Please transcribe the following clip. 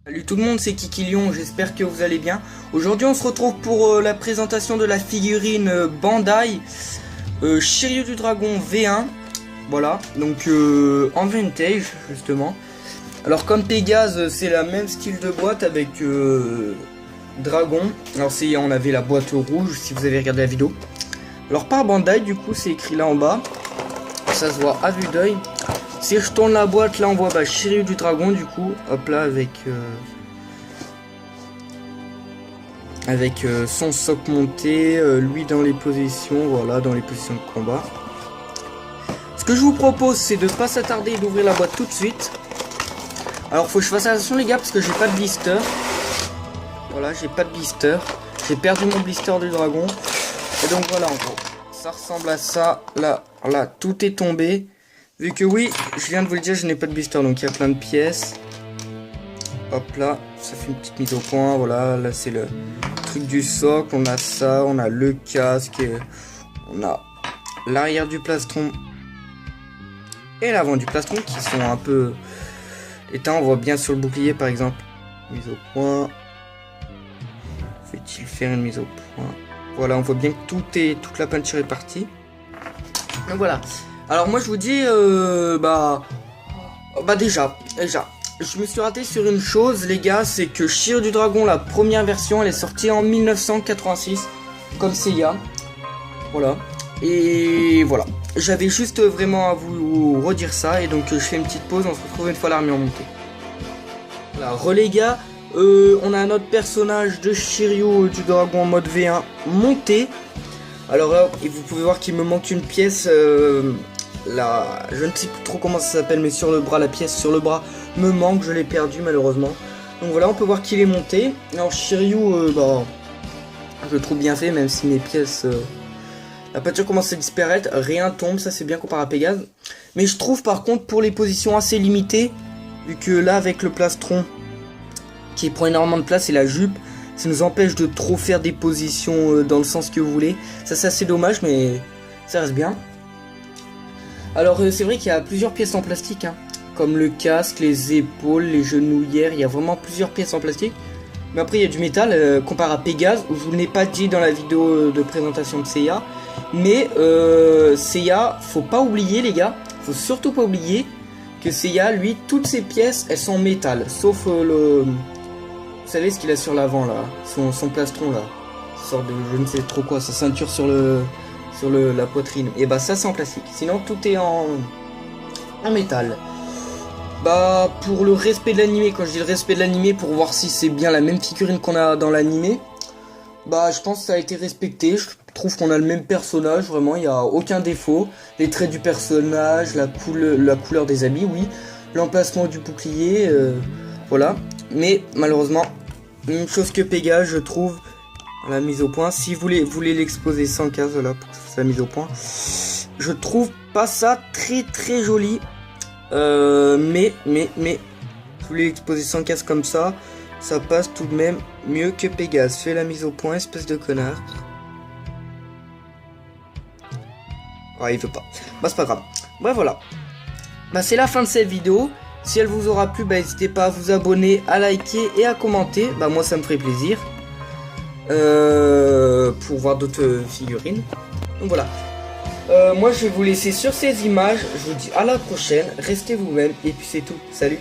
Salut tout le monde, c'est Kiki Lion, j'espère que vous allez bien. Aujourd'hui on se retrouve pour la présentation de la figurine Bandai Shiryu du Dragon V1. Voilà, donc en vintage justement. Alors comme Pégase, c'est la même style de boîte avec Dragon. Alors on avait la boîte rouge si vous avez regardé la vidéo. Alors par Bandai du coup c'est écrit là en bas. Ça se voit à vue d'œil. Si je tourne la boîte, là on voit Shiryu du Dragon du coup, hop là avec son socle monté, lui dans les positions, voilà, dans les positions de combat. Ce que je vous propose c'est de pas s'attarder et d'ouvrir la boîte tout de suite. Alors faut que je fasse attention les gars parce que j'ai pas de blister. Voilà, j'ai pas de blister. J'ai perdu mon blister du dragon. Et donc voilà en gros, ça ressemble à ça, là tout est tombé. Vu que oui, je viens de vous le dire, je n'ai pas de blister, donc il y a plein de pièces. Hop là, ça fait une petite mise au point, voilà, là c'est le truc du socle, on a ça, on a le casque, et on a l'arrière du plastron et l'avant du plastron qui sont un peu éteints, on voit bien sur le bouclier par exemple. Mise au point. Fait-il faire une mise au point? Voilà, on voit bien que toute la peinture est partie. Donc voilà. Alors moi je vous dis, déjà, je me suis raté sur une chose les gars, c'est que Shiryu du Dragon, la première version, elle est sortie en 1986, comme Seiya. Voilà, et voilà. J'avais juste vraiment à vous redire ça, et donc je fais une petite pause, on se retrouve une fois l'armure montée. Voilà, les gars, on a notre personnage de Shiryu du Dragon en mode V1 monté. Alors là, et vous pouvez voir qu'il me manque une pièce, là, je ne sais plus trop comment ça s'appelle, mais sur le bras, la pièce sur le bras me manque, je l'ai perdu malheureusement. Donc voilà, on peut voir qu'il est monté. Alors Shiryu, je le trouve bien fait, même si mes pièces, la peinture commence à disparaître, rien tombe, ça c'est bien comparé à Pégase. Mais je trouve par contre pour les positions assez limitées, vu que là avec le plastron qui prend énormément de place et la jupe, ça nous empêche de trop faire des positions dans le sens que vous voulez. Ça c'est assez dommage, mais ça reste bien. Alors c'est vrai qu'il y a plusieurs pièces en plastique, hein, comme le casque, les épaules, les genouillères, il y a vraiment plusieurs pièces en plastique. Mais après il y a du métal, comparé à Pégase, où je vous l'ai pas dit dans la vidéo de présentation de Seiya. Mais Seiya, faut pas oublier les gars, faut surtout pas oublier que Seiya, lui, toutes ses pièces, elles sont en métal, sauf vous savez ce qu'il a sur l'avant là, son plastron là, sort de je ne sais trop quoi, sa ceinture sur la poitrine. Et bah ça c'est en plastique. Sinon tout est en métal. Bah pour le respect de l'animé, quand je dis le respect de l'animé, pour voir si c'est bien la même figurine qu'on a dans l'animé, bah je pense que ça a été respecté. Je trouve qu'on a le même personnage, vraiment il n'y a aucun défaut. Les traits du personnage, la couleur des habits, oui, l'emplacement du bouclier, voilà. Mais malheureusement, même chose que Pégase, je trouve, la mise au point. Si vous voulez l'exposer sans case, voilà, pour que ça fasse la mise au point. Je trouve pas ça très joli. Mais, je voulais l'exposer sans case comme ça. Ça passe tout de même mieux que Pégase. Fais la mise au point, espèce de connard. Ah, il veut pas. Bah, c'est pas grave. Bah, voilà. Bah, c'est la fin de cette vidéo. Si elle vous aura plu, bah, n'hésitez pas à vous abonner, à liker et à commenter. Bah, moi, ça me ferait plaisir. Pour voir d'autres figurines. Donc, voilà. Moi, je vais vous laisser sur ces images. Je vous dis à la prochaine. Restez vous-même. Et puis, c'est tout. Salut.